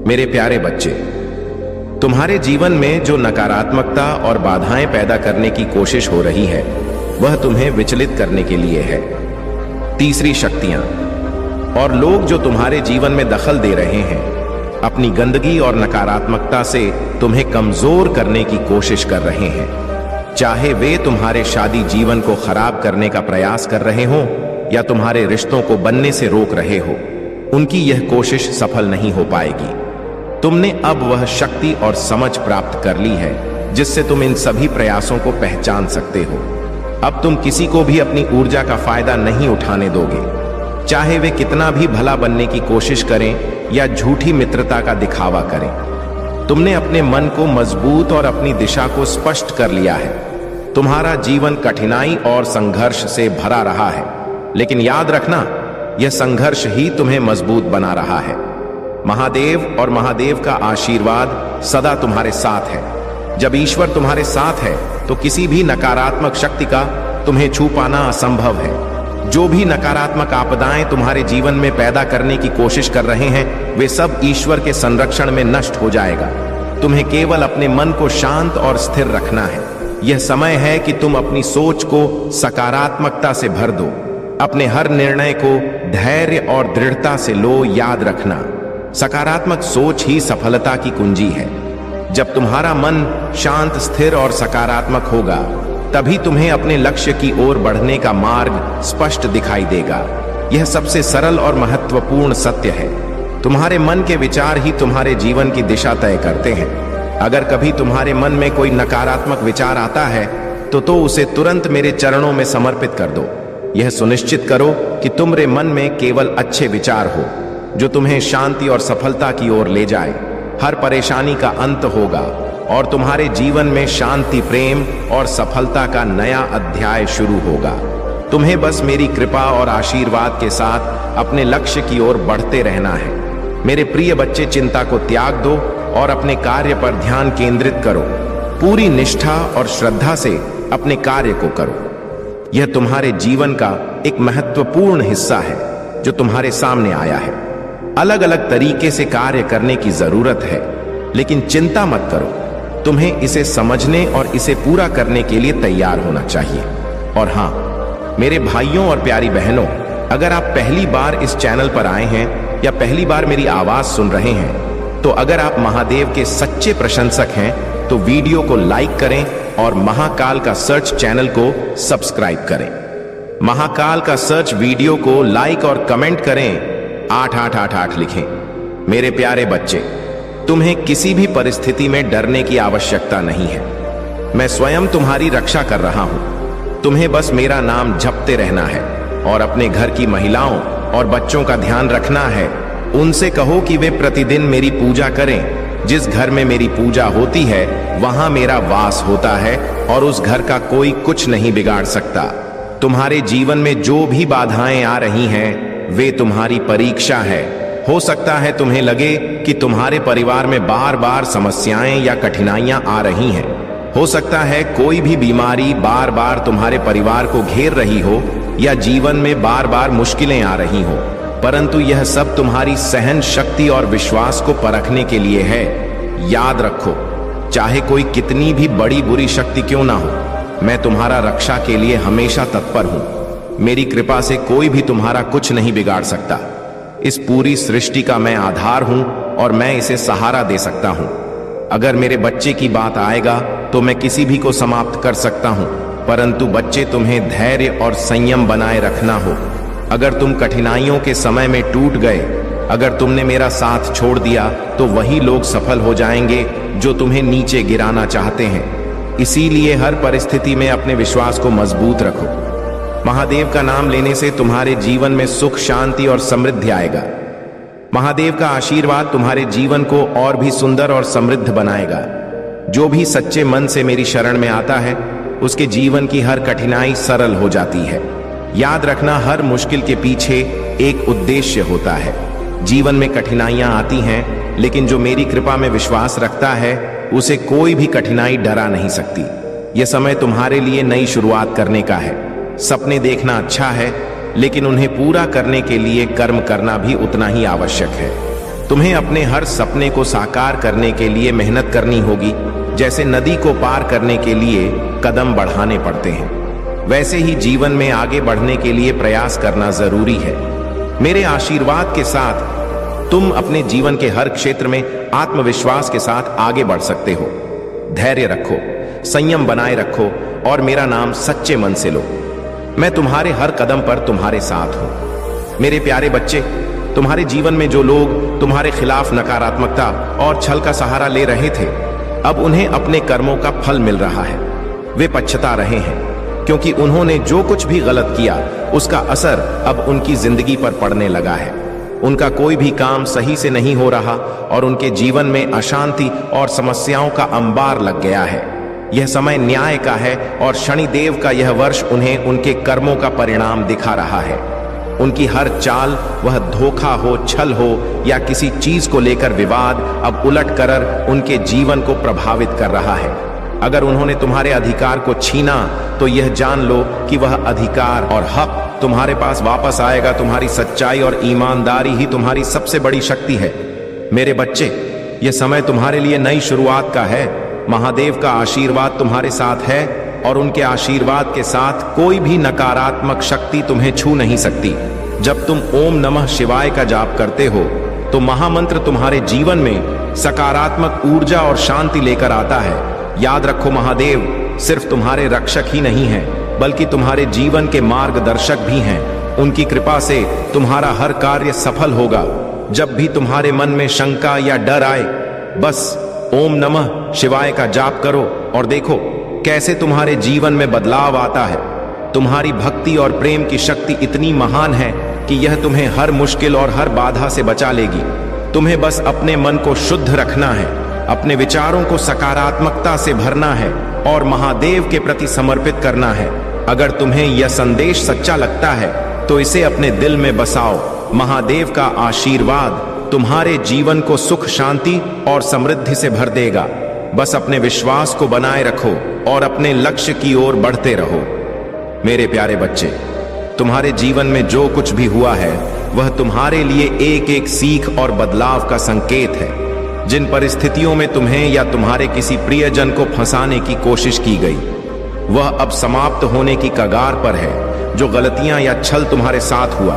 मेरे प्यारे बच्चे, तुम्हारे जीवन में जो नकारात्मकता और बाधाएं पैदा करने की कोशिश हो रही है वह तुम्हें विचलित करने के लिए है। तीसरी शक्तियां और लोग जो तुम्हारे जीवन में दखल दे रहे हैं, अपनी गंदगी और नकारात्मकता से तुम्हें कमजोर करने की कोशिश कर रहे हैं। चाहे वे तुम्हारे शादी जीवन को खराब करने का प्रयास कर रहे हो या तुम्हारे रिश्तों को बनने से रोक रहे हो, उनकी यह कोशिश सफल नहीं हो पाएगी। तुमने अब वह शक्ति और समझ प्राप्त कर ली है जिससे तुम इन सभी प्रयासों को पहचान सकते हो। अब तुम किसी को भी अपनी ऊर्जा का फायदा नहीं उठाने दोगे, चाहे वे कितना भी भला बनने की कोशिश करें या झूठी मित्रता का दिखावा करें। तुमने अपने मन को मजबूत और अपनी दिशा को स्पष्ट कर लिया है। तुम्हारा जीवन कठिनाई और संघर्ष से भरा रहा है, लेकिन याद रखना, यह संघर्ष ही तुम्हें मजबूत बना रहा है। महादेव और महादेव का आशीर्वाद सदा तुम्हारे साथ है। जब ईश्वर तुम्हारे साथ है तो किसी भी नकारात्मक शक्ति का तुम्हें छू पाना असंभव है। जो भी नकारात्मक आपदाएं तुम्हारे जीवन में पैदा करने की कोशिश कर रहे हैं, वे सब ईश्वर के संरक्षण में नष्ट हो जाएगा। तुम्हें केवल अपने मन को शांत और स्थिर रखना है। यह समय है कि तुम अपनी सोच को सकारात्मकता से भर दो। अपने हर निर्णय को धैर्य और दृढ़ता से लो। याद रखना, सकारात्मक सोच ही सफलता की कुंजी है। जब तुम्हारा मन शांत, स्थिर और सकारात्मक होगा, तभी तुम्हें अपने लक्ष्य की ओर बढ़ने का मार्ग स्पष्ट दिखाई देगा। यह सबसे सरल और महत्वपूर्ण सत्य है। तुम्हारे मन के विचार ही तुम्हारे जीवन की दिशा तय करते हैं। अगर कभी तुम्हारे मन में कोई नकारात्मक विचार आता है तो उसे तुरंत मेरे चरणों में समर्पित कर दो। यह सुनिश्चित करो कि तुम्हारे मन में केवल अच्छे विचार हो जो तुम्हें शांति और सफलता की ओर ले जाए। हर परेशानी का अंत होगा और तुम्हारे जीवन में शांति, प्रेम और सफलता का नया अध्याय शुरू होगा। तुम्हें बस मेरी कृपा और आशीर्वाद के साथ अपने लक्ष्य की ओर बढ़ते रहना है। मेरे प्रिय बच्चे, चिंता को त्याग दो और अपने कार्य पर ध्यान केंद्रित करो। पूरी निष्ठा और श्रद्धा से अपने कार्य को करो। यह तुम्हारे जीवन का एक महत्वपूर्ण हिस्सा है जो तुम्हारे सामने आया है। अलग अलग तरीके से कार्य करने की जरूरत है, लेकिन चिंता मत करो। तुम्हें इसे समझने और इसे पूरा करने के लिए तैयार होना चाहिए। और हां, मेरे भाइयों और प्यारी बहनों, अगर आप पहली बार इस चैनल पर आए हैं या पहली बार मेरी आवाज सुन रहे हैं, तो अगर आप महादेव के सच्चे प्रशंसक हैं तो वीडियो को लाइक करें और महाकाल का सर्च चैनल को सब्सक्राइब करें। महाकाल का सर्च वीडियो को लाइक और कमेंट करें। 8888 लिखें। मेरे प्यारे बच्चे, तुम्हें किसी भी परिस्थिति में डरने की आवश्यकता नहीं है। मैं स्वयं तुम्हारी रक्षा कर रहा हूं। तुम्हें बस मेरा नाम जपते रहना है और अपने घर की महिलाओं और बच्चों का ध्यान रखना है। उनसे कहो कि वे प्रतिदिन मेरी पूजा करें। जिस घर में मेरी पूजा होती है वहां मेरा वास होता है और उस घर का कोई कुछ नहीं बिगाड़ सकता। तुम्हारे जीवन में जो भी बाधाएं आ रही हैं, वे तुम्हारी परीक्षा है। हो सकता है तुम्हें लगे कि तुम्हारे परिवार में बार बार समस्याएं या कठिनाइयां आ रही हैं। हो सकता है कोई भी बीमारी बार बार तुम्हारे परिवार को घेर रही हो या जीवन में बार बार मुश्किलें आ रही हो, परंतु यह सब तुम्हारी सहन शक्ति और विश्वास को परखने के लिए है। याद रखो, चाहे कोई कितनी भी बड़ी बुरी शक्ति क्यों ना हो, मैं तुम्हारा रक्षा के लिए हमेशा तत्पर हूं। मेरी कृपा से कोई भी तुम्हारा कुछ नहीं बिगाड़ सकता। इस पूरी सृष्टि का मैं आधार हूं और मैं इसे सहारा दे सकता हूं। अगर मेरे बच्चे की बात आएगा तो मैं किसी भी को समाप्त कर सकता हूं, परंतु बच्चे, तुम्हें धैर्य और संयम बनाए रखना हो। अगर तुम कठिनाइयों के समय में टूट गए, अगर तुमने मेरा साथ छोड़ दिया, तो वही लोग सफल हो जाएंगे जो तुम्हें नीचे गिराना चाहते हैं। इसीलिए हर परिस्थिति में अपने विश्वास को मजबूत रखो। महादेव का नाम लेने से तुम्हारे जीवन में सुख, शांति और समृद्धि आएगा। महादेव का आशीर्वाद तुम्हारे जीवन को और भी सुंदर और समृद्ध बनाएगा। जो भी सच्चे मन से मेरी शरण में आता है, उसके जीवन की हर कठिनाई सरल हो जाती है। याद रखना, हर मुश्किल के पीछे एक उद्देश्य होता है। जीवन में कठिनाइयां आती हैं, लेकिन जो मेरी कृपा में विश्वास रखता है, उसे कोई भी कठिनाई डरा नहीं सकती। यह समय तुम्हारे लिए नई शुरुआत करने का है। सपने देखना अच्छा है, लेकिन उन्हें पूरा करने के लिए कर्म करना भी उतना ही आवश्यक है। तुम्हें अपने हर सपने को साकार करने के लिए मेहनत करनी होगी। जैसे नदी को पार करने के लिए कदम बढ़ाने पड़ते हैं, वैसे ही जीवन में आगे बढ़ने के लिए प्रयास करना जरूरी है। मेरे आशीर्वाद के साथ तुम अपने जीवन के हर क्षेत्र में आत्मविश्वास के साथ आगे बढ़ सकते हो। धैर्य रखो, संयम बनाए रखो और मेरा नाम सच्चे मन से लो। मैं तुम्हारे हर कदम पर तुम्हारे साथ हूं। मेरे प्यारे बच्चे, तुम्हारे जीवन में जो लोग तुम्हारे खिलाफ नकारात्मकता और छल का सहारा ले रहे थे, अब उन्हें अपने कर्मों का फल मिल रहा है। वे पछता रहे हैं क्योंकि उन्होंने जो कुछ भी गलत किया उसका असर अब उनकी जिंदगी पर पड़ने लगा है। उनका कोई भी काम सही से नहीं हो रहा और उनके जीवन में अशांति और समस्याओं का अंबार लग गया है। यह समय न्याय का है और शनिदेव का यह वर्ष उन्हें उनके कर्मों का परिणाम दिखा रहा है। उनकी हर चाल, वह धोखा हो, छल हो या किसी चीज को लेकर विवाद, अब उलट कर उनके जीवन को प्रभावित कर रहा है। अगर उन्होंने तुम्हारे अधिकार को छीना तो यह जान लो कि वह अधिकार और हक तुम्हारे पास वापस आएगा। तुम्हारी सच्चाई और ईमानदारी ही तुम्हारी सबसे बड़ी शक्ति है। मेरे बच्चे, यह समय तुम्हारे लिए नई शुरुआत का है। महादेव का आशीर्वाद तुम्हारे साथ है और उनके आशीर्वाद के साथ कोई भी नकारात्मक शक्ति तुम्हें छू नहीं सकती। जब तुम ओम नमः शिवाय का जाप करते हो तो महामंत्र तुम्हारे जीवन में सकारात्मक ऊर्जा और शांति लेकर आता है। याद रखो, महादेव सिर्फ तुम्हारे रक्षक ही नहीं हैं, बल्कि तुम्हारे जीवन के मार्गदर्शक भी हैं। उनकी कृपा से तुम्हारा हर कार्य सफल होगा। जब भी तुम्हारे मन में शंका या डर आए, बस ओम नमः शिवाय का जाप करो और देखो कैसे तुम्हारे जीवन में बदलाव आता है। तुम्हारी भक्ति और प्रेम की शक्ति इतनी महान है कि यह तुम्हें हर मुश्किल और हर बाधा से बचा लेगी। तुम्हें बस अपने मन को शुद्ध रखना है, अपने विचारों को सकारात्मकता से भरना है और महादेव के प्रति समर्पित करना है। अगर तुम्हें यह संदेश सच्चा लगता है तो इसे अपने दिल में बसाओ। महादेव का आशीर्वाद तुम्हारे जीवन को सुख, शांति और समृद्धि से भर देगा। बस अपने विश्वास को बनाए रखो और अपने लक्ष्य की ओर बढ़ते रहो। मेरे प्यारे बच्चे, तुम्हारे जीवन में जो कुछ भी हुआ है वह तुम्हारे लिए एक एक सीख और बदलाव का संकेत है। जिन परिस्थितियों में तुम्हें या तुम्हारे किसी प्रियजन को फंसाने की कोशिश की गई, वह अब समाप्त होने की कगार पर है। जो गलतियां या छल तुम्हारे साथ हुआ,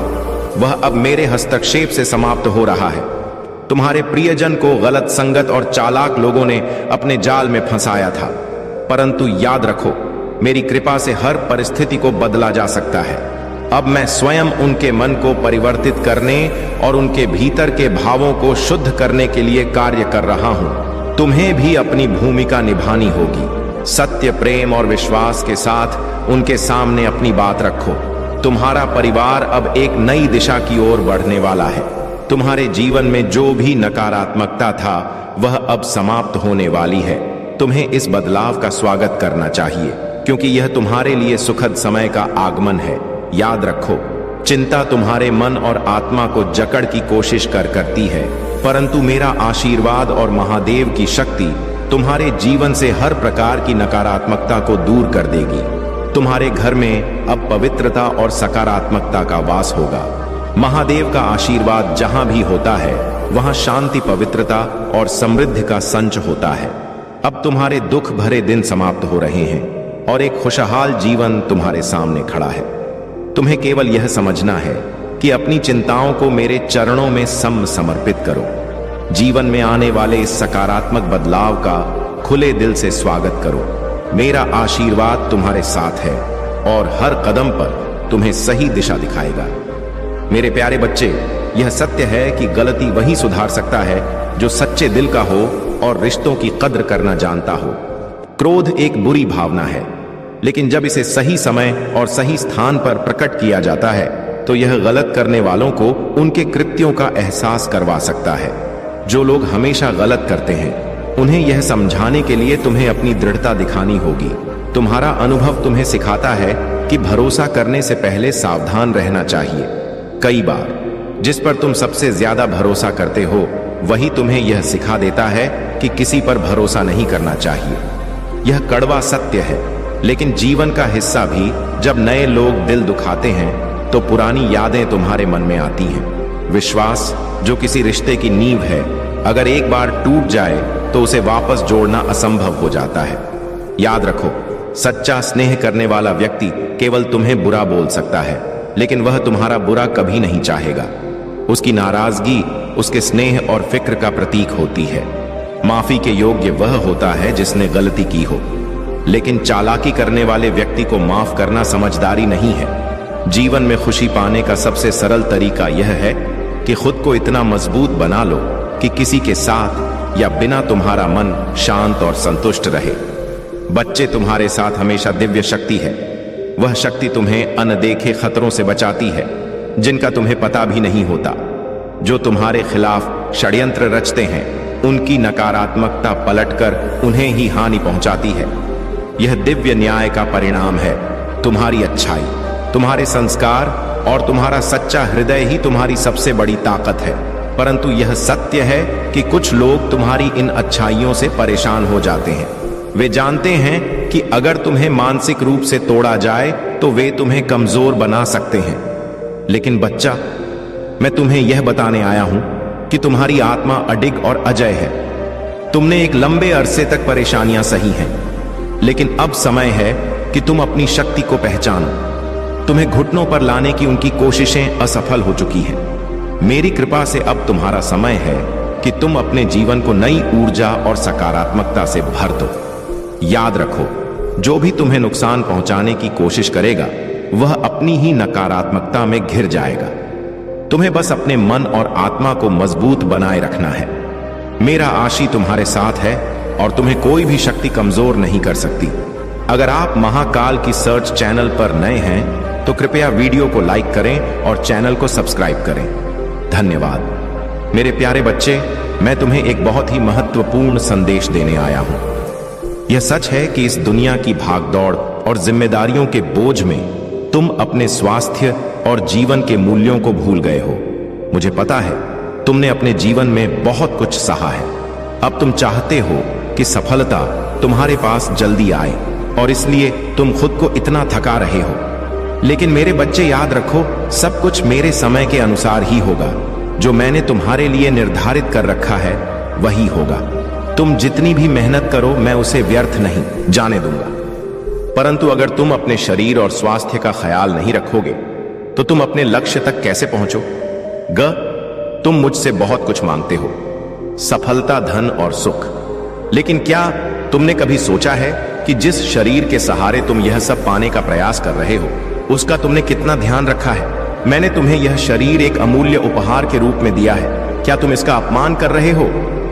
वह अब मेरे हस्तक्षेप से समाप्त हो रहा है। तुम्हारे प्रियजन को गलत संगत और चालाक लोगों ने अपने जाल में फंसाया था, परंतु याद रखो, मेरी कृपा से हर परिस्थिति को बदला जा सकता है। अब मैं स्वयं उनके मन को परिवर्तित करने और उनके भीतर के भावों को शुद्ध करने के लिए कार्य कर रहा हूं। तुम्हें भी अपनी भूमिका निभानी होगी। सत्य, प्रेम और विश्वास के साथ उनके सामने अपनी बात रखो। तुम्हारा परिवार अब एक नई दिशा की ओर बढ़ने वाला है। तुम्हारे जीवन में जो भी नकारात्मकता था वह अब समाप्त होने वाली है। तुम्हें इस बदलाव का स्वागत करना चाहिए क्योंकि यह तुम्हारे लिए सुखद समय का आगमन है। याद रखो, चिंता तुम्हारे मन और आत्मा को जकड़ की कोशिश करती है, परंतु मेरा आशीर्वाद और महादेव की शक्ति तुम्हारे जीवन से हर प्रकार की नकारात्मकता को दूर कर देगी। तुम्हारे घर में अब पवित्रता और सकारात्मकता का वास होगा। महादेव का आशीर्वाद जहां भी होता है वहां शांति, पवित्रता और समृद्धि का संच होता है। अब तुम्हारे दुख भरे दिन समाप्त हो रहे हैं और एक खुशहाल जीवन तुम्हारे सामने खड़ा है। तुम्हें केवल यह समझना है कि अपनी चिंताओं को मेरे चरणों में समर्पित करो। जीवन में आने वाले इस सकारात्मक बदलाव का खुले दिल से स्वागत करो। मेरा आशीर्वाद तुम्हारे साथ है और हर कदम पर तुम्हें सही दिशा दिखाएगा। मेरे प्यारे बच्चे, यह सत्य है कि गलती वही सुधार सकता है जो सच्चे दिल का हो और रिश्तों की कद्र करना जानता हो। क्रोध एक बुरी भावना है, लेकिन जब इसे सही समय और सही स्थान पर प्रकट किया जाता है तो यह गलत करने वालों को उनके कृत्यों का एहसास करवा सकता है। जो लोग हमेशा गलत करते हैं उन्हें यह समझाने के लिए तुम्हें अपनी दृढ़ता दिखानी होगी। तुम्हारा अनुभव तुम्हें सिखाता है कि भरोसा करने से पहले सावधान रहना चाहिए। कई बार जिस पर तुम सबसे ज्यादा भरोसा करते हो वही तुम्हें यह सिखा देता है कि किसी पर भरोसा नहीं करना चाहिए। यह कड़वा सत्य है, लेकिन जीवन का हिस्सा भी। जब नए लोग दिल दुखाते हैं तो पुरानी यादें तुम्हारे मन में आती हैं। विश्वास, जो किसी रिश्ते की नींव है, अगर एक बार टूट जाए तो उसे वापस जोड़ना असंभव हो जाता है। याद रखो, सच्चा स्नेह करने वाला व्यक्ति केवल तुम्हें बुरा बोल सकता है, लेकिन वह तुम्हारा बुरा कभी नहीं चाहेगा। उसकी नाराजगी उसके स्नेह और फिक्र का प्रतीक होती है। माफी के योग्य वह होता है जिसने गलती की हो, लेकिन चालाकी करने वाले व्यक्ति को माफ करना समझदारी नहीं है। जीवन में खुशी पाने का सबसे सरल तरीका यह है कि खुद को इतना मजबूत बना लो कि किसी के साथ या बिना तुम्हारा मन शांत और संतुष्ट रहे। बच्चे, तुम्हारे साथ हमेशा दिव्य शक्ति है। वह शक्ति तुम्हें अनदेखे खतरों से बचाती है, जिनका तुम्हें पता भी नहीं होता। जो तुम्हारे खिलाफ षड्यंत्र रचते हैं, उनकी नकारात्मकता पलटकर उन्हें ही हानि पहुंचाती है। यह दिव्य न्याय का परिणाम है। तुम्हारी अच्छाई, तुम्हारे संस्कार और तुम्हारा सच्चा हृदय ही तुम्हारी सबसे बड़ी ताकत है। परंतु यह सत्य है कि कुछ लोग तुम्हारी इन अच्छाइयों से परेशान हो जाते हैं। वे जानते हैं कि अगर तुम्हें मानसिक रूप से तोड़ा जाए तो वे तुम्हें कमजोर बना सकते हैं। लेकिन बच्चा, मैं तुम्हें यह बताने आया हूं कि तुम्हारी आत्मा अडिग और अजय है। तुमने एक लंबे अरसे तक परेशानियां सही हैं, लेकिन अब समय है कि तुम अपनी शक्ति को पहचानो। तुम्हें घुटनों पर लाने की उनकी कोशिशें असफल हो चुकी हैं। मेरी कृपा से अब तुम्हारा समय है कि तुम अपने जीवन को नई ऊर्जा और सकारात्मकता से भर दो। याद रखो, जो भी तुम्हें नुकसान पहुंचाने की कोशिश करेगा, वह अपनी ही नकारात्मकता में घिर जाएगा। तुम्हें बस अपने मन और आत्मा को मजबूत बनाए रखना है। मेरा आशी तुम्हारे साथ है और तुम्हें कोई भी शक्ति कमजोर नहीं कर सकती। अगर आप महाकाल की सर्च चैनल पर नए हैं तो कृपया वीडियो को लाइक करें और चैनल को सब्सक्राइब करें। धन्यवाद। मेरे प्यारे बच्चे, मैं तुम्हें एक बहुत ही महत्वपूर्ण संदेश देने आया हूं। यह सच है कि इस दुनिया की भागदौड़ और जिम्मेदारियों के बोझ में तुम अपने स्वास्थ्य और जीवन के मूल्यों को भूल गए हो। मुझे पता है, तुमने अपने जीवन में बहुत कुछ सहा है। अब तुम चाहते हो कि सफलता तुम्हारे पास जल्दी आए और इसलिए तुम खुद को इतना थका रहे हो। लेकिन मेरे बच्चे, याद रखो, सब कुछ मेरे समय के अनुसार ही होगा। जो मैंने तुम्हारे लिए निर्धारित कर रखा है वही होगा। तुम जितनी भी मेहनत करो, मैं उसे व्यर्थ नहीं जाने दूंगा। परंतु अगर तुम अपने शरीर और स्वास्थ्य का ख्याल नहीं रखोगे तो तुम अपने लक्ष्य तक कैसे पहुंचो? तुम मुझसे बहुत कुछ मांगते हो, सफलता, धन और सुख। लेकिन क्या तुमने कभी सोचा है कि जिस शरीर के सहारे तुम यह सब पाने का प्रयास कर रहे हो, उसका तुमने कितना ध्यान रखा है? मैंने तुम्हें यह शरीर एक अमूल्य उपहार के रूप में दिया है। क्या तुम इसका अपमान कर रहे हो?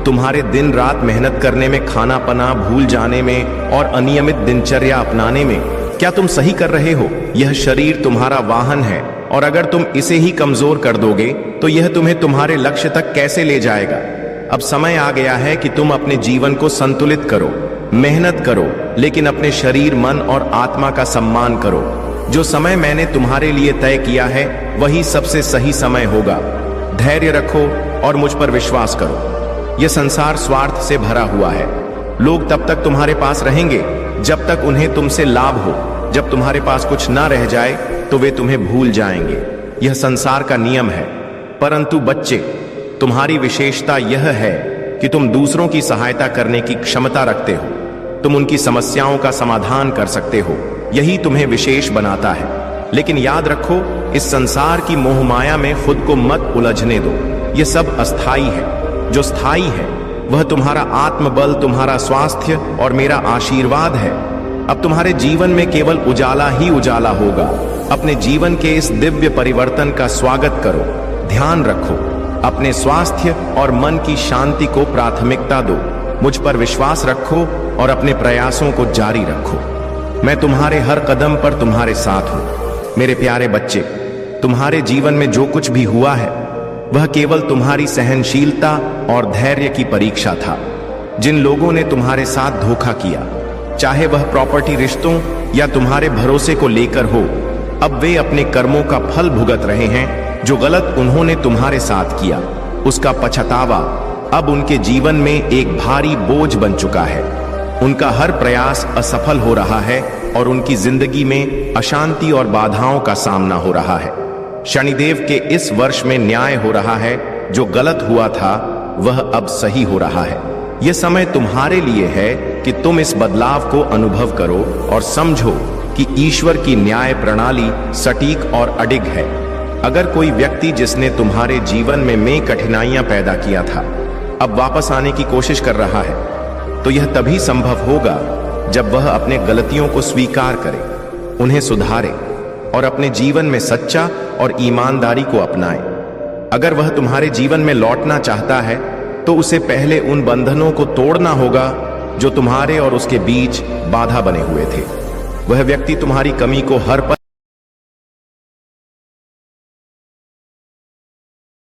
तुम्हारे दिन रात मेहनत करने में, खाना पना भूल जाने में और अनियमित दिनचर्या अपनाने में क्या तुम सही कर रहे हो? यह शरीर तुम्हारा वाहन है और अगर तुम इसे ही कमजोर कर दोगे तो यह तुम्हें तुम्हारे लक्ष्य तक कैसे ले जाएगा? अब समय आ गया है कि तुम अपने जीवन को संतुलित करो, मेहनत करो, लेकिन अपने शरीर, मन और आत्मा का सम्मान करो। जो समय मैंने तुम्हारे लिए तय किया है वही सबसे सही समय होगा। धैर्य रखो और मुझ पर विश्वास करो। यह संसार स्वार्थ से भरा हुआ है। लोग तब तक तुम्हारे पास रहेंगे जब तक उन्हें तुमसे लाभ हो। जब तुम्हारे पास कुछ ना रह जाए तो वे तुम्हें भूल जाएंगे। यह संसार का नियम है। परंतु बच्चे, तुम्हारी विशेषता यह है कि तुम दूसरों की सहायता करने की क्षमता रखते हो। तुम उनकी समस्याओं का समाधान कर सकते हो। यही तुम्हें विशेष बनाता है। लेकिन याद रखो, इस संसार की मोहमाया में खुद को मत उलझने दो। यह सब अस्थाई है। जो स्थायी है वह तुम्हारा आत्मबल, तुम्हारा स्वास्थ्य और मेरा आशीर्वाद है। अब तुम्हारे जीवन में केवल उजाला ही उजाला होगा। अपने जीवन के इस दिव्य परिवर्तन का स्वागत करो। ध्यान रखो, अपने स्वास्थ्य और मन की शांति को प्राथमिकता दो। मुझ पर विश्वास रखो और अपने प्रयासों को जारी रखो। मैं तुम्हारे हर कदम पर तुम्हारे साथ हूं। मेरे प्यारे बच्चे, तुम्हारे जीवन में जो कुछ भी हुआ है वह केवल तुम्हारी सहनशीलता और धैर्य की परीक्षा था। जिन लोगों ने तुम्हारे साथ धोखा किया, चाहे वह प्रॉपर्टी, रिश्तों या तुम्हारे भरोसे को लेकर हो, अब वे अपने कर्मों का फल भुगत रहे हैं। जो गलत उन्होंने तुम्हारे साथ किया, उसका पछतावा अब उनके जीवन में एक भारी बोझ बन चुका है। उनका हर प्रयास असफल हो रहा है और उनकी जिंदगी में अशांति और बाधाओं का सामना हो रहा है। शनिदेव के इस वर्ष में न्याय हो रहा है जो गलत हुआ था वह अब सही हो रहा है। यह समय तुम्हारे लिए है कि तुम इस बदलाव को अनुभव करो और समझो कि ईश्वर की न्याय प्रणाली सटीक और अडिग है। अगर कोई व्यक्ति जिसने तुम्हारे जीवन में कठिनाइयां पैदा किया था अब वापस आने की कोशिश कर रहा है, तो यह तभी संभव होगा जब वह अपने गलतियों को स्वीकार करे, उन्हें सुधारे और अपने जीवन में सच्चा और ईमानदारी को अपनाए। अगर वह तुम्हारे जीवन में लौटना चाहता है तो उसे पहले उन बंधनों को तोड़ना होगा जो तुम्हारे और उसके बीच बाधा बने हुए थे। वह व्यक्ति तुम्हारी कमी को हर पल